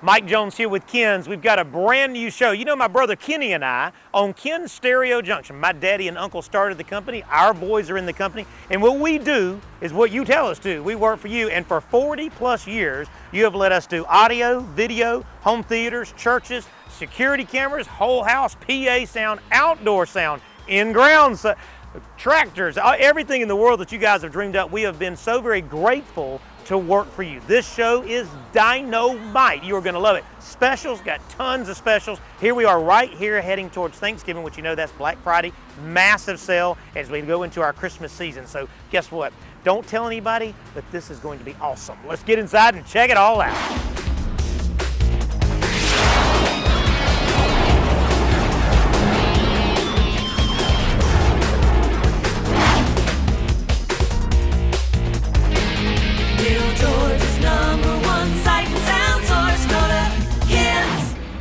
Mike Jones here with Ken's. We've got a brand new show. You know, my brother Kenny and I on Ken's Stereo Junction. My daddy and uncle started the company. Our boys are in the company. And what we do is what you tell us to. We work for you. And for 40 plus years, you have let us do audio, video, home theaters, churches, security cameras, whole house, PA sound, outdoor sound, in-ground tractors, everything in the world that you guys have dreamed up. We have been so very grateful to work for you. This show is dynamite. You are going to love it. Specials, got tons of specials. Here we are right here heading towards Thanksgiving, which you know that's Black Friday. Massive sale as we go into our Christmas season. So guess what? Don't tell anybody, but this is going to be awesome. Let's get inside and check it all out.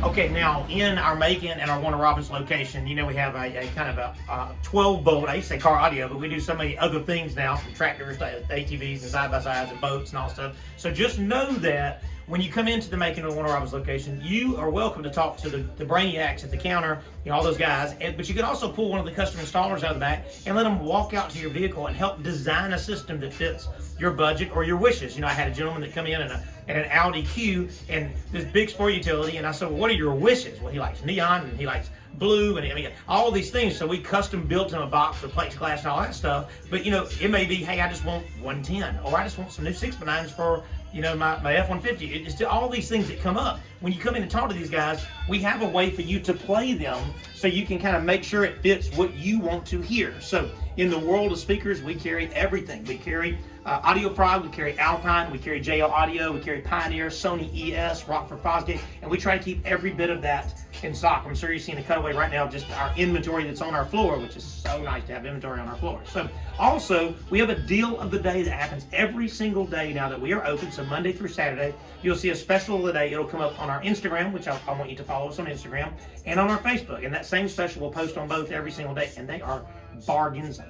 Okay, now in our Macon and our Warner Robins location, you know we have a kind of a 12 volt, I used to say car audio, but we do so many other things now, from tractors to ATVs and side-by-sides and boats and all stuff. So just know that when you come into the Macon or Warner Robins location, you are welcome to talk to the brainiacs at the counter, you know, all those guys, but you can also pull one of the custom installers out of the back and let them walk out to your vehicle and help design a system that fits your budget or your wishes. You know, I had a gentleman that come in and an Audi Q and this big sport utility, and I said, well, what are your wishes? Well, he likes neon and he likes blue and I mean all these things. So we custom built him a box with plexiglass and all that stuff. But you know, it may be, hey, I just want 110, or I just want some new 6x9s for, you know, my F-150. It's just all these things that come up. When you come in and talk to these guys, we have a way for you to play them so you can kind of make sure it fits what you want to hear. So in the world of speakers, we carry everything. We carry Audio Frog, we carry Alpine, we carry JL Audio, we carry Pioneer, Sony ES, Rockford Fosgate, and we try to keep every bit of that in stock. I'm sure you're seeing a cutaway right now of just our inventory that's on our floor, which is so nice to have inventory on our floor. So also, we have a deal of the day that happens every single day now that we are open, so Monday through Saturday. You'll see a special of the day. It'll come up on our Instagram, which I want you to follow us on Instagram, and on our Facebook. And that same special will post on both every single day, and they are bargains.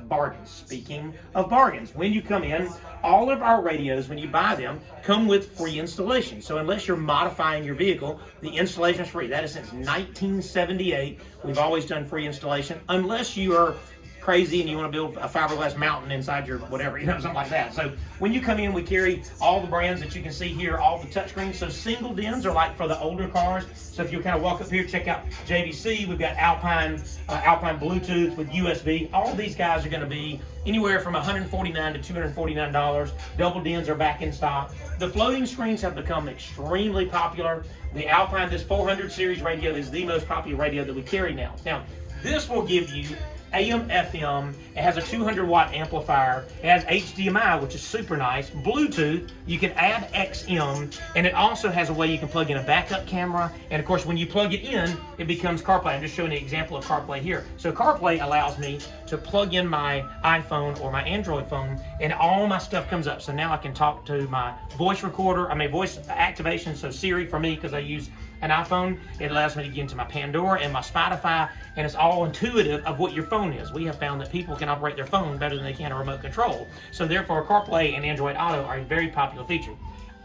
Speaking of bargains, when you come in, all of our radios, when you buy them, come with free installation. So unless you're modifying your vehicle, the installation is free. That is since 1978. We've always done free installation, unless you are crazy and you want to build a fiberglass mountain inside your whatever, you know, something like that. So when you come in, we carry all the brands that you can see here, all the touchscreens. So single DINs are like for the older cars. So if you kind of walk up here, check out JVC. We've got Alpine Bluetooth with USB. All these guys are going to be anywhere from $149 to $249. Double DINs are back in stock. The floating screens have become extremely popular. The Alpine, this 400 series radio, is the most popular radio that we carry now. Now, this will give you AM, FM, it has a 200 watt amplifier, it has HDMI, which is super nice, Bluetooth, you can add XM, and it also has a way you can plug in a backup camera, and of course when you plug it in, it becomes CarPlay. I'm just showing an example of CarPlay here. So CarPlay allows me to plug in my iPhone or my Android phone, and all my stuff comes up. So now I can talk to my voice recorder, voice activation, so Siri for me, because I use an iPhone, it allows me to get into my Pandora and my Spotify, and it's all intuitive of what your phone is. We have found that people can operate their phone better than they can a remote control. So therefore, CarPlay and Android Auto are a very popular feature.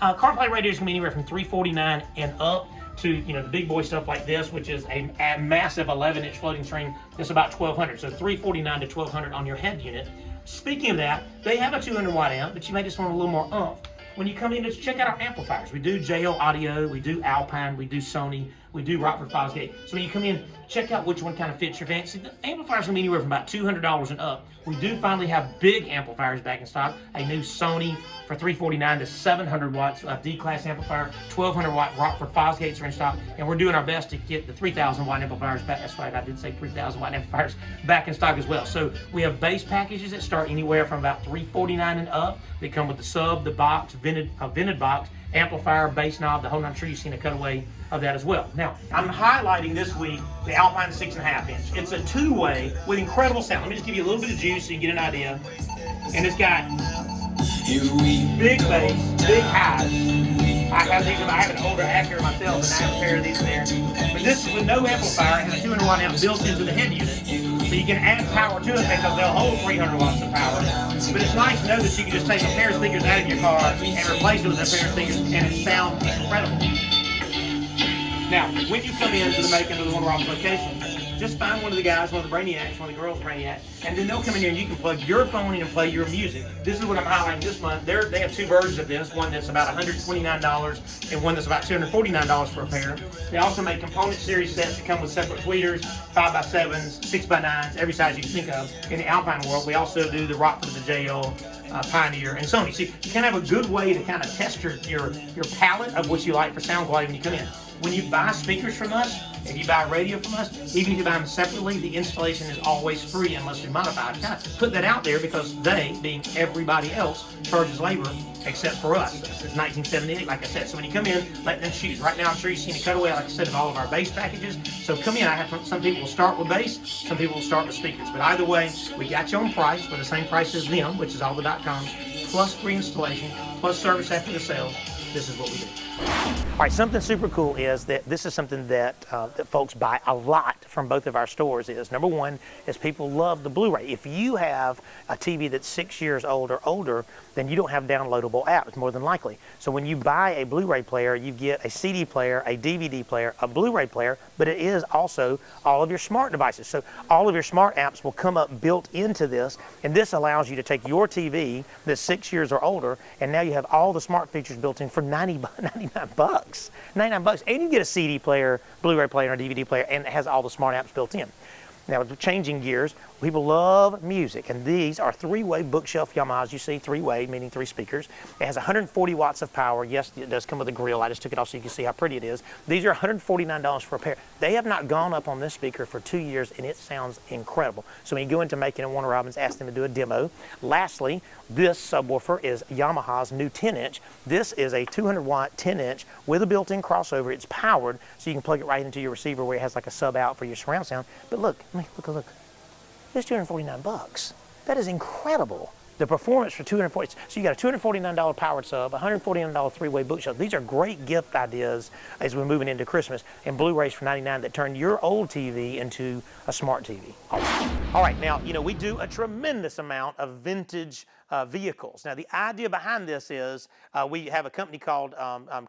CarPlay radios can be anywhere from $349 and up to, you know, the big boy stuff like this, which is a massive 11-inch floating screen that's about $1,200. So $349 to $1,200 on your head unit. Speaking of that, they have a 200 watt amp, but you may just want a little more oomph. When you come in, just check out our amplifiers. We do JL Audio, we do Alpine, we do Sony, we do Rockford Fosgate. So when you come in, check out which one kind of fits your fancy. The amplifiers can be anywhere from about $200 and up. We do finally have big amplifiers back in stock. A new Sony for $349 to 700 watts D-class amplifier, 1200 watt Rockford Fosgates are in stock, and we're doing our best to get the 3000 watt amplifiers back. That's right, I did say 3000 watt amplifiers back in stock as well. So we have bass packages that start anywhere from about $349 and up. They come with the sub, the box, vented box, amplifier, bass knob, the whole nine. I'm sure you've seen a cutaway of that as well. Now, I'm highlighting this week the Alpine 6.5 inch. It's a two-way with incredible sound. Let me just give you a little bit of juice so you can get an idea. And it's got big bass, big highs. I have an older Acura myself, and I have a pair of these there. But this is with no amplifier and a 200 watt amp built into the head unit. So you can add power to it because they'll hold 300 watts of power. But it's nice to know that you can just take a pair of speakers out of your car and replace it with a pair of speakers, and it sounds incredible. Now, when you come into the Macon or the Warner Robins location, just find one of the guys, one of the Brainiacs, one of the girls Brainiacs, and then they'll come in here and you can plug your phone in and play your music. This is what I'm highlighting this month. They have two versions of this, one that's about $129 and one that's about $249 for a pair. They also make component series sets that come with separate tweeters, 5x7s, 6x9s, every size you can think of. In the Alpine world, we also do the Rockford, the JL, Pioneer, and Sony. So you kind of have a good way to kind of test your palette of what you like for sound quality when you come in. When you buy speakers from us, if you buy radio from us, even if you buy them separately, the installation is always free unless we modify it. Kind of put that out there because they, being everybody else, charges labor except for us. Since 1978, like I said. So when you come in, let them choose. Right now, I'm sure you've seen a cutaway, like I said, of all of our bass packages. So come in. I have some people will start with bass, some people will start with speakers. But either way, we got you on price. We're the same price as them, which is all the .coms, plus free installation, plus service after the sale. This is what we do. All right, something super cool is that this is something that that folks buy a lot from both of our stores. Is number one is people love the Blu-ray. If you have a TV that's 6 years old or older, then you don't have downloadable apps, more than likely. So when you buy a Blu-ray player, you get a CD player, a DVD player, a Blu-ray player, but it is also all of your smart devices. So all of your smart apps will come up built into this, and this allows you to take your TV that's 6 years or older, and now you have all the smart features built in for 99 bucks. 99 bucks, and you get a CD player, Blu-ray player, or DVD player, and it has all the smart apps built in. Now, changing gears, people love music, and these are three-way bookshelf Yamahas. You see three-way, meaning three speakers. It has 140 watts of power. Yes, it does come with a grill. I just took it off so you can see how pretty it is. These are $149 for a pair. They have not gone up on this speaker for 2 years, and it sounds incredible. So when you go into Macon and Warner Robins, ask them to do a demo. Lastly, this subwoofer is Yamaha's new 10-inch. This is a 200-watt 10-inch with a built-in crossover. It's powered, so you can plug it right into your receiver where it has like a sub out for your surround sound. But look. Look. It's 249 bucks. That is incredible. The performance for 240. So you got a $249 powered sub, $149 three-way bookshelf. These are great gift ideas as we're moving into Christmas. And Blu-rays for $99 that turn your old TV into a smart TV. All right, now, we do a tremendous amount of vintage vehicles. Now, the idea behind this is we have a company called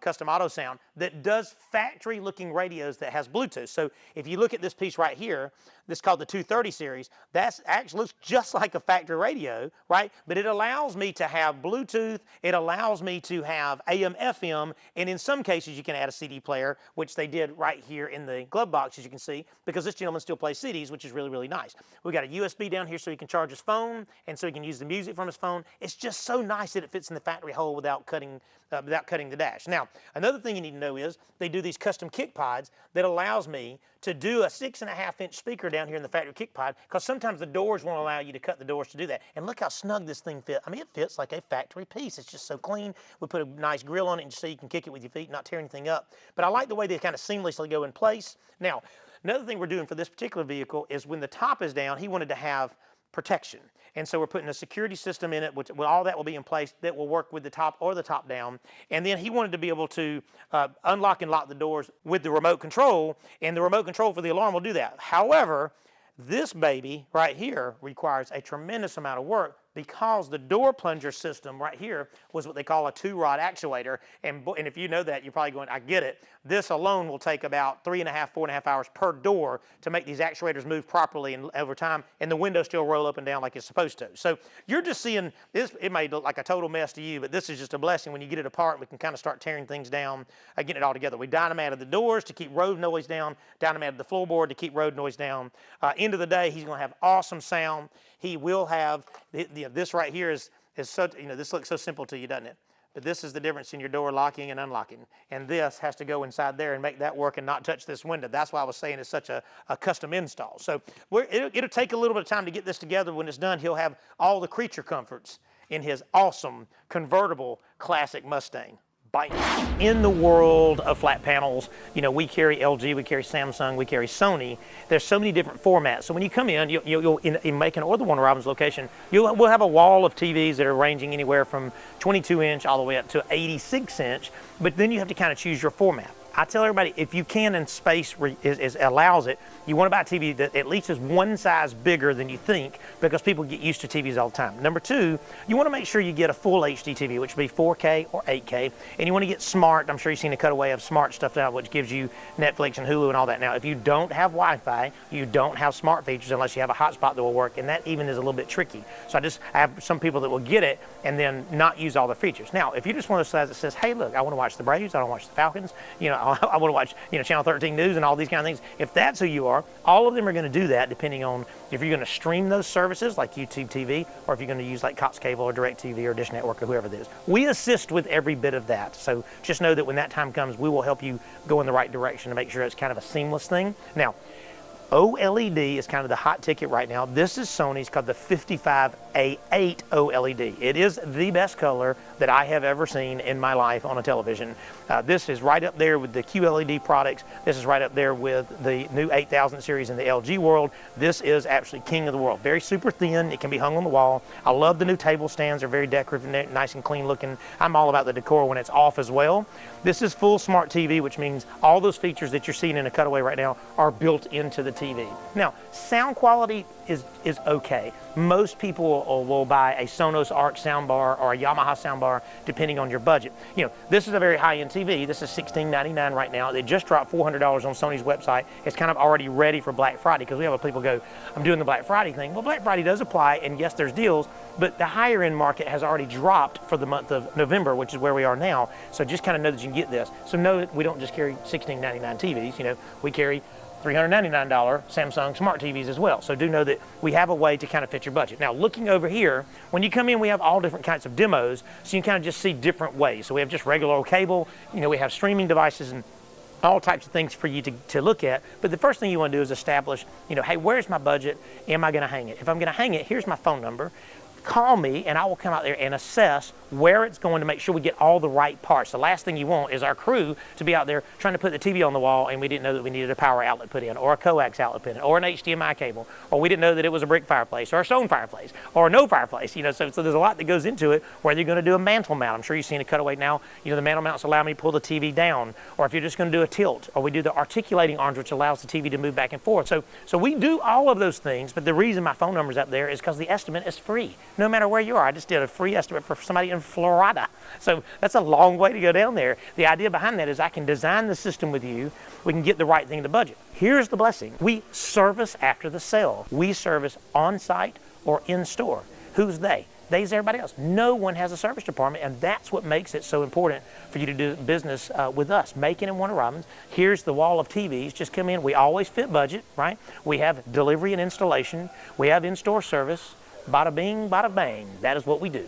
Custom Auto Sound that does factory-looking radios that has Bluetooth. So if you look at this piece right here, this is called the 230 series. That actually looks just like a factory radio, right? But it allows me to have Bluetooth. It allows me to have AM, FM, and in some cases you can add a CD player, which they did right here in the glove box, as you can see, because this gentleman still plays CDs, which is really, really nice. We got a USB down here so he can charge his phone, and so he can use the music from his phone. It's just so nice that it fits in the factory hole without cutting the dash. Now, another thing you need to know is they do these custom kick pods that allows me to do a 6.5-inch speaker down here in the factory kick pod, because sometimes the doors won't allow you to cut the doors to do that. And look how snug this thing fits. I mean, it fits like a factory piece. It's just so clean. We put a nice grill on it so you can kick it with your feet, not tear anything up. But I like the way they kind of seamlessly go in place. Now, another thing we're doing for this particular vehicle is when the top is down, he wanted to have protection. And so we're putting a security system in it, which all that will be in place, that will work with the top or the top down. And then he wanted to be able to unlock and lock the doors with the remote control, and the remote control for the alarm will do that. However, this baby right here requires a tremendous amount of work because the door plunger system right here was what they call a 2-rod actuator. And if you know that, you're probably going, I get it. This alone will take about 3.5, 4.5 hours per door to make these actuators move properly and over time, and the windows still roll up and down like it's supposed to. So you're just seeing this. It may look like a total mess to you, but this is just a blessing. When you get it apart, we can kind of start tearing things down, getting it all together. We dynamited the doors to keep road noise down, dynamited the floorboard to keep road noise down. End of the day, he's going to have awesome sound. He will have, this right here is so, this looks so simple to you, doesn't it? But this is the difference in your door locking and unlocking. And this has to go inside there and make that work and not touch this window. That's why I was saying it's such a custom install. So it'll take a little bit of time to get this together. When it's done, he'll have all the creature comforts in his awesome convertible classic Mustang. In the world of flat panels, we carry LG, we carry Samsung, we carry Sony. There's so many different formats. So when you come in, you'll in Macon or the Warner Robins location, we'll have a wall of TVs that are ranging anywhere from 22-inch all the way up to 86-inch. But then you have to kind of choose your format. I tell everybody, if you can and space allows it, you want to buy a TV that at least is one size bigger than you think, because people get used to TVs all the time. Number two, you want to make sure you get a full HD TV, which would be 4K or 8K, and you want to get smart. I'm sure you've seen a cutaway of smart stuff now, which gives you Netflix and Hulu and all that. Now, if you don't have Wi-Fi, you don't have smart features unless you have a hotspot that will work, and that even is a little bit tricky. So I have some people that will get it and then not use all the features. Now, if you're just one of those guys that says, hey, look, I want to watch the Braves, I want to watch the Falcons, I want to watch, Channel 13 News and all these kind of things. If that's who you are, all of them are going to do that depending on if you're going to stream those services like YouTube TV, or if you're going to use like Cox Cable or DirecTV or Dish Network or whoever it is. We assist with every bit of that. So just know that when that time comes, we will help you go in the right direction to make sure it's kind of a seamless thing. Now, OLED is kind of the hot ticket right now. This is Sony's called the 55A8 OLED. It is the best color that I have ever seen in my life on a television. This is right up there with the QLED products. This is right up there with the new 8000 series in the LG world. This is actually king of the world. Very super thin. It can be hung on the wall. I love the new table stands. They're very decorative and nice and clean looking. I'm all about the decor when it's off as well. This is full smart TV, which means all those features that you're seeing in a cutaway right now are built into the TV. Now, sound quality is okay. Most people will buy a Sonos Arc soundbar or a Yamaha soundbar depending on your budget. This is a very high-end TV. This is $16.99 right now. It just dropped $400 on Sony's website. It's kind of already ready for Black Friday, because we have people go, I'm doing the Black Friday thing. Well, Black Friday does apply, and yes, there's deals, but the higher-end market has already dropped for the month of November, which is where we are now. So just kind of know that you can get this. So know that we don't just carry $16.99 TVs. We carry $399 Samsung smart TVs as well. So do know that we have a way to kind of fit your budget. Now, looking over here, when you come in, we have all different kinds of demos, so you can kind of just see different ways. So we have just regular old cable, we have streaming devices and all types of things for you to look at. But the first thing you want to do is establish, hey, where's my budget? Am I going to hang it? If I'm going to hang it, here's my phone number. Call me and I will come out there and assess where it's going to make sure we get all the right parts. The last thing you want is our crew to be out there trying to put the TV on the wall and we didn't know that we needed a power outlet put in, or a coax outlet put in, or an HDMI cable, or we didn't know that it was a brick fireplace or a stone fireplace or no fireplace. So there's a lot that goes into it, whether you're going to do a mantle mount. I'm sure you've seen a cutaway now. The mantle mounts allow me to pull the TV down, or if you're just going to do a tilt, or we do the articulating arms, which allows the TV to move back and forth. So we do all of those things, but the reason my phone number's up there is because the estimate is free, no matter where you are. I just did a free estimate for somebody in Florida. So that's a long way to go down there. The idea behind that is I can design the system with you. We can get the right thing to budget. Here's the blessing. We service after the sale. We service on-site or in-store. Who's they? They's everybody else. No one has a service department, and that's what makes it so important for you to do business with us, Macon and Warner Robins. Here's the wall of TVs. Just come in. We always fit budget, right? We have delivery and installation. We have in-store service. Bada bing, bada bang. That is what we do.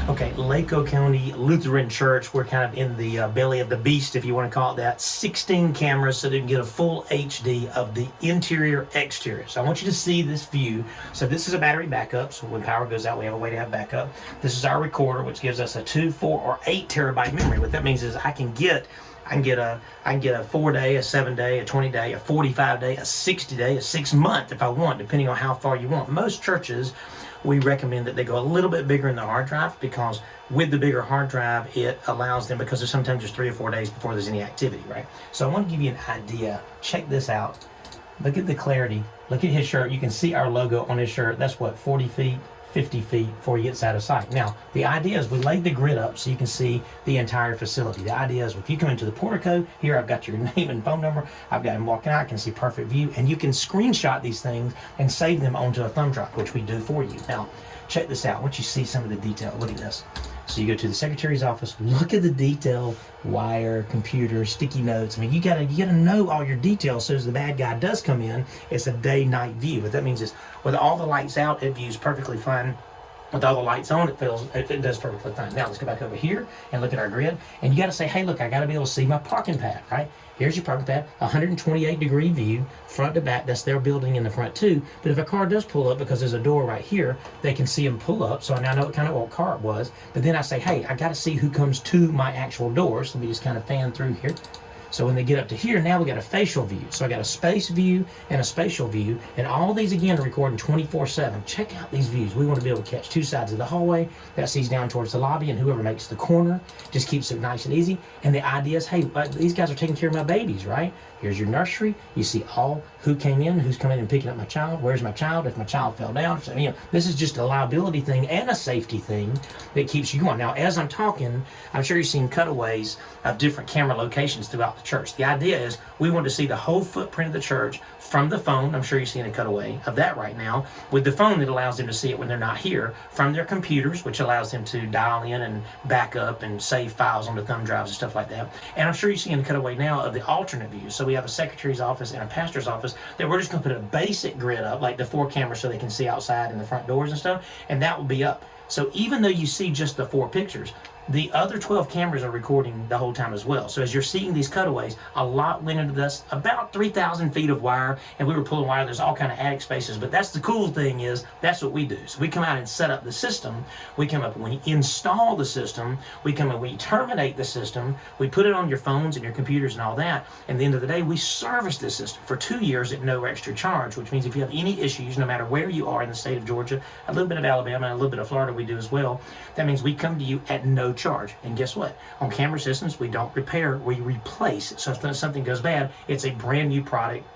Okay, Lake County Lutheran Church. We're kind of in the belly of the beast, if you want to call it that. 16 cameras so that you can get a full HD of the interior, exterior. So I want you to see this view. So this is a battery backup. So when power goes out, we have a way to have backup. This is our recorder, which gives us a 2, 4, or 8 terabyte memory. What that means is I can get a 4-day, a 7-day, a 20-day, a 45-day, a 60-day, a 6-month if I want, depending on how far you want. Most churches, we recommend that they go a little bit bigger in the hard drive, because with the bigger hard drive, it allows them, because there's sometimes just 3 or 4 days before there's any activity, right? So I want to give you an idea. Check this out. Look at the clarity. Look at his shirt. You can see our logo on his shirt. That's what, 40 feet? 50 feet before he gets out of sight. Now, the idea is we laid the grid up so you can see the entire facility. The idea is if you come into the portico, here I've got your name and phone number, I've got him walking out, I can see perfect view, and you can screenshot these things and save them onto a thumb drive, which we do for you. Now, check this out. Once you see some of the detail, look at this. So you go to the secretary's office, look at the detail, wire, computer, sticky notes. I mean, you gotta know all your details so as the bad guy does come in, it's a day-night view. What that means is with all the lights out, it views perfectly fine. With all the lights on, it does perfectly fine. Now let's go back over here and look at our grid. And you gotta say, hey, look, I gotta be able to see my parking pad, right? Here's your parking pad, 128-degree view, front to back. That's their building in the front too. But if a car does pull up, because there's a door right here, they can see them pull up. So now I know what car it was. But then I say, hey, I got to see who comes to my actual door. So let me just kind of fan through here. So when they get up to here, now we got a facial view. So I got a space view and a spatial view, and all these again are recording 24/7. Check out these views. We want to be able to catch two sides of the hallway. That sees down towards the lobby, and whoever makes the corner just keeps it nice and easy. And the idea is, hey, these guys are taking care of my babies, right? Here's your nursery. You see all who came in, who's coming in and picking up my child. Where's my child? If my child fell down. So, this is just a liability thing and a safety thing that keeps you going. Now, as I'm talking, I'm sure you've seen cutaways of different camera locations throughout the church. The idea is we want to see the whole footprint of the church from the phone. I'm sure you're seeing a cutaway of that right now with the phone that allows them to see it when they're not here, from their computers, which allows them to dial in and back up and save files onto thumb drives and stuff like that. And I'm sure you're seeing a cutaway now of the alternate view. So we have a secretary's office and a pastor's office that we're just going to put a basic grid up, like the 4 cameras so they can see outside and the front doors and stuff, and that will be up. So even though you see just the 4 pictures, the other 12 cameras are recording the whole time as well. So as you're seeing these cutaways, a lot went into this, about 3,000 feet of wire, and we were pulling wire. There's all kind of attic spaces, but that's the cool thing is that's what we do. So we come out and set up the system. We come up and we install the system. We come and we terminate the system. We put it on your phones and your computers and all that. And at the end of the day, we service this system for 2 years at no extra charge, which means if you have any issues, no matter where you are in the state of Georgia, a little bit of Alabama, and a little bit of Florida we do as well, that means we come to you at no charge. And guess what? On camera systems, we don't repair, we replace. So if something goes bad, it's a brand new product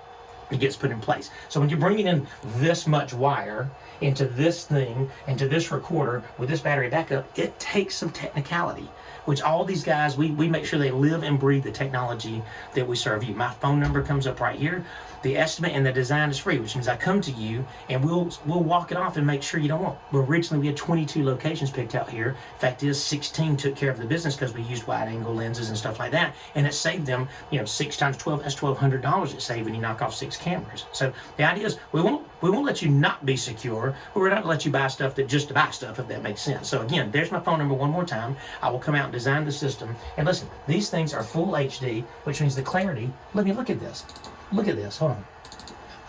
that gets put in place. So when you're bringing in this much wire into this thing, into this recorder with this battery backup, it takes some technicality, which all these guys, we make sure they live and breathe the technology that we serve you. My phone number comes up right here. The estimate and the design is free, which means I come to you and we'll walk it off and make sure you don't want. Originally, we had 22 locations picked out here. Fact is, 16 took care of the business because we used wide angle lenses and stuff like that, and it saved them, 6 times 12, that's $1,200 it saved when you knock off 6 cameras. So the idea is we won't let you not be secure, but we're not going to let you buy stuff just to buy stuff, if that makes sense. So again, there's my phone number one more time. I will come out and design the system. And listen, these things are full HD, which means the clarity. Look at this. Look at this. Hold on.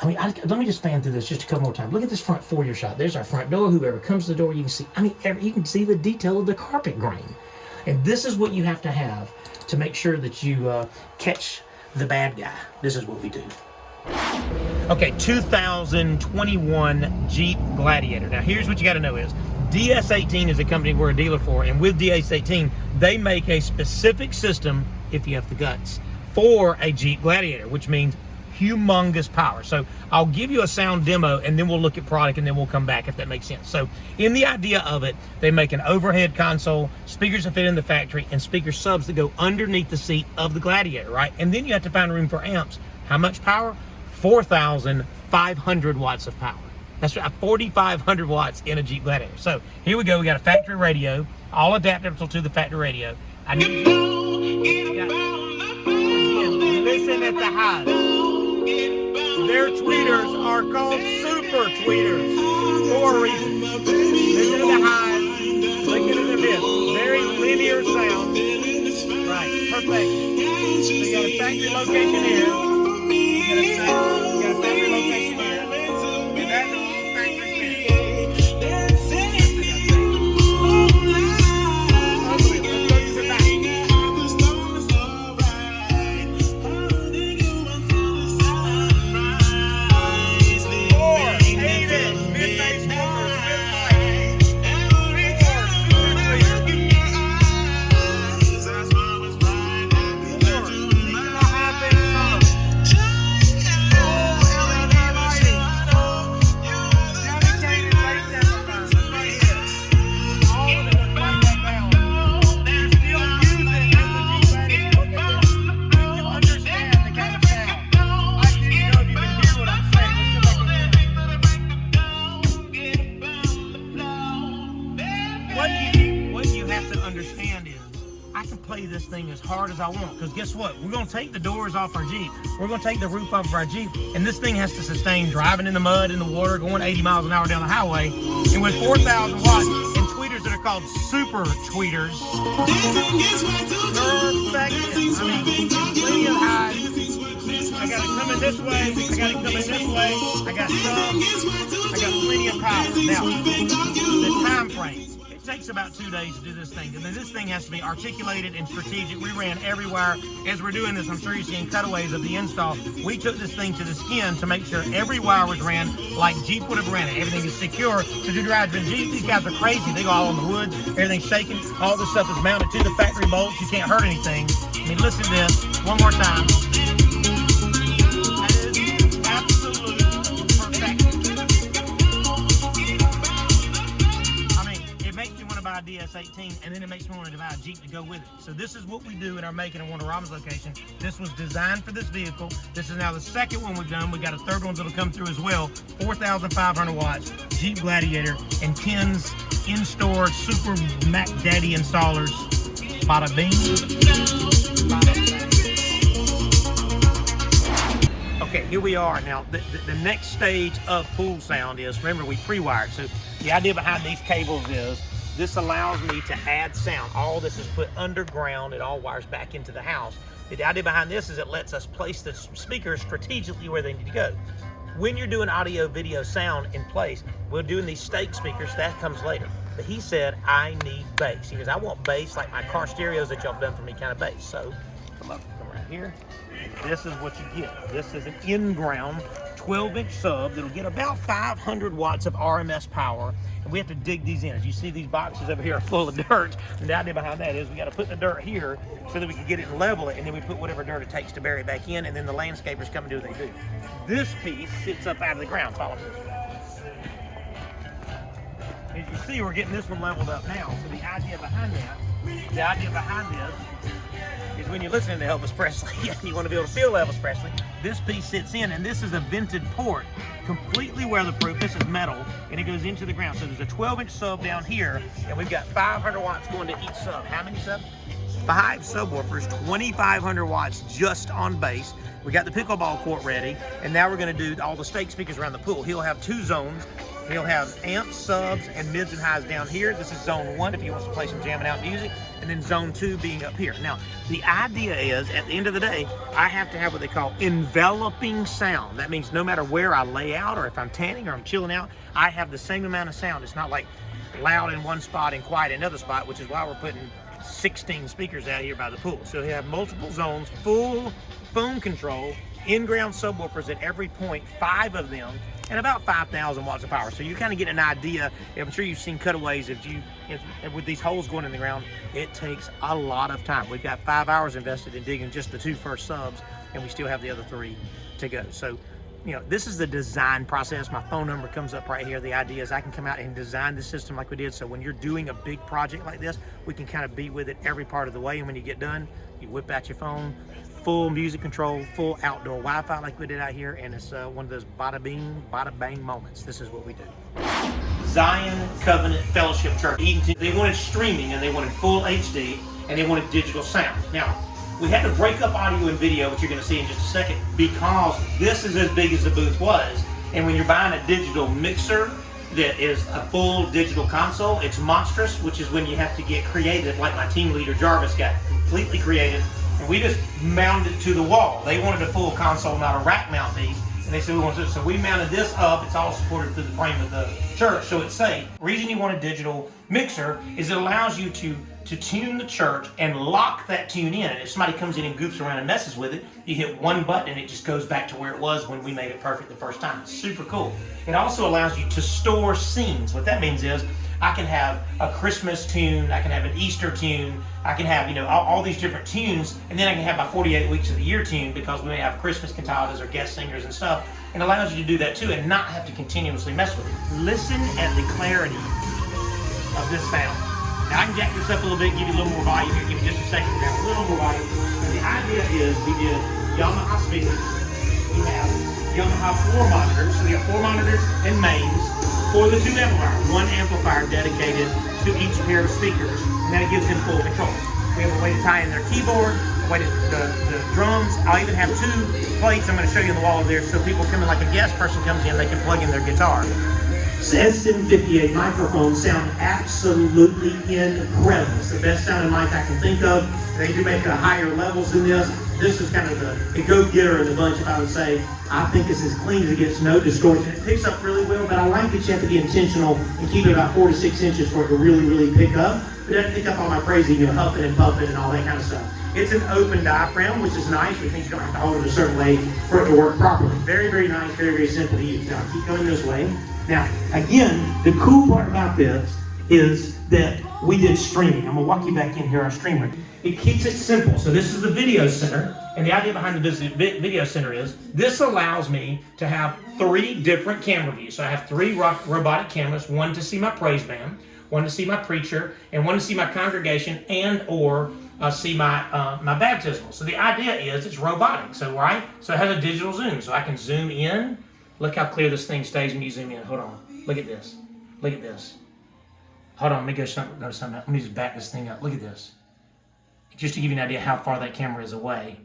Let me just fan through this just a couple more times. Look at this front foyer shot. There's our front door. Whoever comes to the door, you can see. You can see the detail of the carpet grain. And this is what you have to make sure that you catch the bad guy. This is what we do. Okay, 2021 Jeep Gladiator. Now, here's what you got to know is DS18 is a company we're a dealer for, and with DS18, they make a specific system, if you have the guts, for a Jeep Gladiator, which means humongous power. So I'll give you a sound demo and then we'll look at product and then we'll come back, if that makes sense. So in the idea of it, they make an overhead console, speakers that fit in the factory, and speaker subs that go underneath the seat of the Gladiator, right? And then you have to find room for amps. How much power? 4,500 watts of power. That's right, 4,500 watts in a Jeep Gladiator. So here we go. We got a factory radio, all adaptable to the factory radio. I need listen at the highs. Their tweeters are called super tweeters for a reason. Listen to the highs, listen to the mids. Very linear sound. Right, perfect. So you got a factory location here. You got a factory location here. And that's the factory spin. This thing as hard as I want, because guess what? We're going to take the doors off our Jeep. We're going to take the roof off of our Jeep, and this thing has to sustain driving in the mud, in the water, going 80 miles an hour down the highway. And with 4,000 watts and tweeters that are called super tweeters, perfection. Plenty of highs. I got it coming this way. I got it coming this way. I got some. I got plenty of power. Now, the time frame. It takes about 2 days to do this thing. And then this thing has to be articulated and strategic. We ran every wire. As we're doing this, I'm sure you're seeing cutaways of the install. We took this thing to the skin to make sure every wire was ran like Jeep would have ran it. Everything is secure. So you drive in Jeep, these guys are crazy. They go all in the woods. Everything's shaking. All this stuff is mounted to the factory bolts. You can't hurt anything. I mean, listen to this one more time. That is absolute perfection. I mean, it makes me want to buy a DS18, and then it makes me want to buy a Jeep to go with it. So this is what we do in our Macon and Warner Robins location. This was designed for this vehicle. This is now the second one we've done. We got a third one that'll come through as well. 4,500 watts, Jeep Gladiator, and Ken's in-store Super Mac Daddy installers. Bada bing. Okay, here we are. Now, the next stage of pool sound is, remember, we pre-wired. So the idea behind these cables is, this allows me to add sound. All this is put underground. It all wires back into the house. The idea behind this is it lets us place the speakers strategically where they need to go. When you're doing audio, video, sound in place, we're doing these stake speakers. That comes later. But he said, I need bass. He goes, I want bass like my car stereos that y'all have done for me, kind of bass. So come right here. This is what you get. This is an in-ground 12-inch sub that'll get about 500 watts of RMS power. And we have to dig these in. As you see, these boxes over here are full of dirt. And the idea behind that is we got to put the dirt here so that we can get it and level it. And then we put whatever dirt it takes to bury it back in. And then the landscapers come and do what they do. This piece sits up out of the ground. Follow this. As you see, we're getting this one leveled up now. So the idea behind this is when you're listening to Elvis Presley and you want to be able to feel Elvis Presley, this piece sits in, and this is a vented port, completely weatherproof. This is metal, and it goes into the ground. So there's a 12-inch sub down here, and we've got 500 watts going to each sub. How many subs? 5 subwoofers, 2,500 watts just on bass. We got the pickleball court ready, and now we're going to do all the stake speakers around the pool. He'll have 2 zones. He'll have amps, subs, and mids and highs down here. This is zone 1 if he wants to play some jamming out music, and then zone 2 being up here. Now, the idea is, at the end of the day, I have to have what they call enveloping sound. That means no matter where I lay out, or if I'm tanning or I'm chilling out, I have the same amount of sound. It's not like loud in one spot and quiet in another spot, which is why we're putting 16 speakers out here by the pool. So you have multiple zones, full phone control, in-ground subwoofers at every point, 5 of them, and about 5,000 watts of power. So you kind of get an idea. I'm sure you've seen cutaways. If with these holes going in the ground, it takes a lot of time. We've got 5 hours invested in digging just the 2 first subs, and we still have the other 3 to go. So, you know, this is the design process. My phone number comes up right here. The idea is I can come out and design the system like we did. So when you're doing a big project like this, we can kind of be with it every part of the way. And when you get done, you whip out your phone, full music control, full outdoor Wi-Fi like we did out here, and it's one of those bada bing, bada bang moments. This is what we do. Zion Covenant Fellowship Church. They wanted streaming, and they wanted full HD, and they wanted digital sound. Now, we had to break up audio and video, which you're going to see in just a second, because this is as big as the booth was. And when you're buying a digital mixer that is a full digital console, it's monstrous, which is when you have to get creative, like my team leader Jarvis got completely creative. And we just mounted it to the wall. They wanted a full console, not a rack mount piece. And they said we want to. So we mounted this up. It's all supported through the frame of the church, so it's safe. The reason you want a digital mixer is it allows you to tune the church and lock that tune in. And if somebody comes in and goofs around and messes with it, you hit one button and it just goes back to where it was when we made it perfect the first time. It's super cool. It also allows you to store scenes. What that means is I can have a Christmas tune, I can have an Easter tune, I can have, you know, all these different tunes, and then I can have my 48 weeks of the year tune, because we may have Christmas cantatas or guest singers and stuff. It allows you to do that too and not have to continuously mess with it. Listen at the clarity of this sound. Now I can jack this up a little bit, give you a little more volume here, give me just a second to have a little more volume. And the idea is we did Yamaha speakers, we have Yamaha 4 monitors, so we have 4 monitors and mains for the 2 amplifiers, 1 amplifier dedicated to each pair of speakers, and that gives them full control. We have a way to tie in their keyboard, a way to the drums. I'll even have 2 plates I'm going to show you on the wall over there, so people come in, like a guest person comes in, they can plug in their guitar. The S758 microphones sound absolutely incredible. It's the best sounding mic I can think of. They do make higher levels than this. This is kind of the go-getter of the bunch, if I would say. I think it's as clean as it gets, no distortion. It picks up really well, but I like that you have to be intentional and keep it about 4 to 6 inches for it to really, really pick up. It doesn't pick up all my crazy, huffing and puffing and all that kind of stuff. It's an open diaphragm, which is nice, which means you don't have to hold it a certain way for it to work properly. Very, very nice, very, very simple to use. Now, I'll keep going this way. Now, again, the cool part about this is that we did streaming. I'm gonna walk you back in here, our streamer. It keeps it simple. So this is the video center, and the idea behind the video center is this allows me to have 3 different camera views. So I have 3 robotic cameras, one to see my praise band, one to see my preacher, and one to see my congregation and or see my my baptismal. So the idea is it's robotic. So so it has a digital zoom, so I can zoom in. Look how clear this thing stays when you zoom in. Hold on. Look at this. Look at this. Hold on. Let me go to something else. Let me just back this thing up. Look at this. Just to give you an idea how far that camera is away.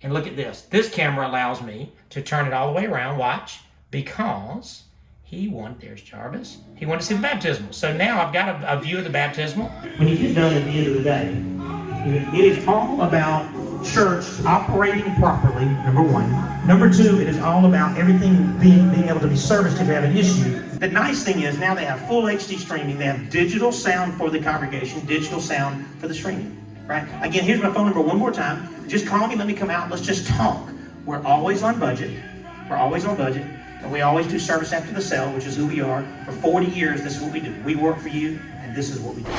And look at this. This camera allows me to turn it all the way around. Watch, because there's Jarvis. He wanted to see the baptismal. So now I've got a view of the baptismal. When you get done at the end of the day, it is all about church operating properly, number 1. Number 2, it is all about everything being able to be serviced if you have an issue. The nice thing is now they have full HD streaming. They have digital sound for the congregation, digital sound for the streaming. Right? Again, here's my phone number one more time. Just call me, let me come out, let's just talk. We're always on budget. We're always on budget. And we always do service after the sale, which is who we are. For 40 years, this is what we do. We work for you, and this is what we do.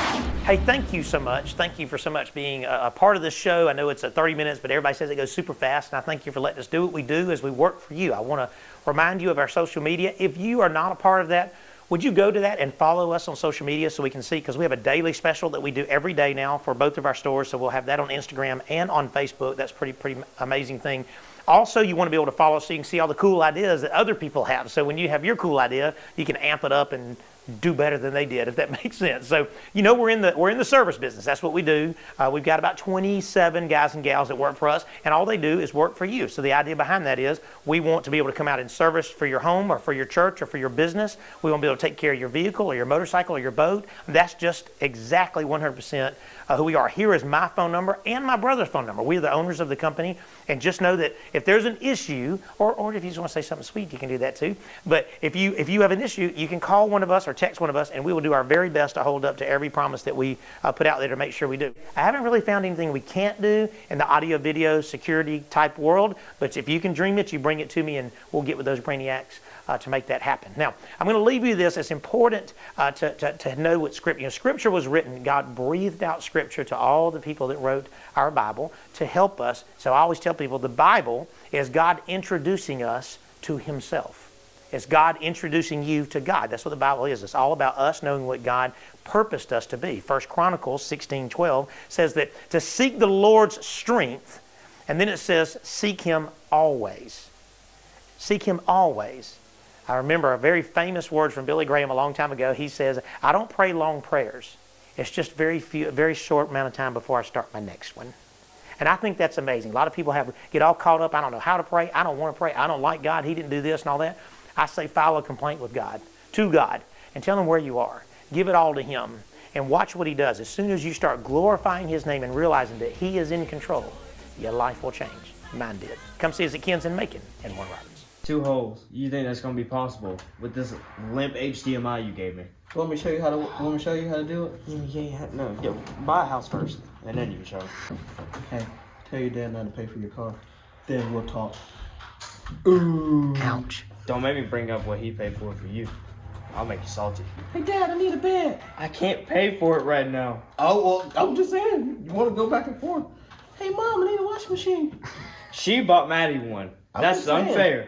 Hey, thank you so much. Thank you for so much being a part of this show. I know it's 30 minutes, but everybody says it goes super fast, and I thank you for letting us do what we do as we work for you. I want to remind you of our social media. If you are not a part of that, would you go to that and follow us on social media so we can see, because we have a daily special that we do every day now for both of our stores, so we'll have that on Instagram and on Facebook. That's pretty amazing thing. Also, you want to be able to follow us so you can see all the cool ideas that other people have. So when you have your cool idea, you can amp it up and do better than they did, if that makes sense. So, we're in the service business. That's what we do. We've got about 27 guys and gals that work for us, and all they do is work for you. So the idea behind that is we want to be able to come out and service for your home or for your church or for your business. We want to be able to take care of your vehicle or your motorcycle or your boat. That's just exactly 100% who we are. Here is my phone number and my brother's phone number. We are the owners of the company, and just know that if there's an issue, or if you just want to say something sweet, you can do that too. But if you have an issue, you can call one of us or text one of us, and we will do our very best to hold up to every promise that we put out there to make sure we do. I haven't really found anything we can't do in the audio, video, security type world, but if you can dream it, you bring it to me, and we'll get with those brainiacs to make that happen. Now, I'm going to leave you this. It's important to know what Scripture, Scripture was written. God breathed out Scripture to all the people that wrote our Bible to help us. So I always tell people the Bible is God introducing us to Himself. It's God introducing you to God. That's what the Bible is. It's all about us knowing what God purposed us to be. 1 Chronicles 16:12 says that to seek the Lord's strength, and then it says seek Him always. Seek Him always. I remember a very famous word from Billy Graham a long time ago. He says, I don't pray long prayers. It's just a very short amount of time before I start my next one. And I think that's amazing. A lot of people get all caught up. I don't know how to pray. I don't want to pray. I don't like God. He didn't do this and all that. I say file a complaint with God, to God, and tell Him where you are. Give it all to Him and watch what He does. As soon as you start glorifying His name and realizing that He is in control, your life will change. Mine did. Come see us at Ken's in Macon and Warner Robins. 2 holes. You think that's gonna be possible with this limp HDMI you gave me? Want me to show you how to do it? No, buy a house first, and then you can show me. Hey, tell your dad not to pay for your car. Then we'll talk. Ooh. Ouch. Don't make me bring up what he paid for you. I'll make you salty. Hey, Dad, I need a bed. I can't pay for it right now. Oh, well, I'm just saying. You want to go back and forth. Hey, Mom, I need a washing machine. She bought Maddie one. That's unfair.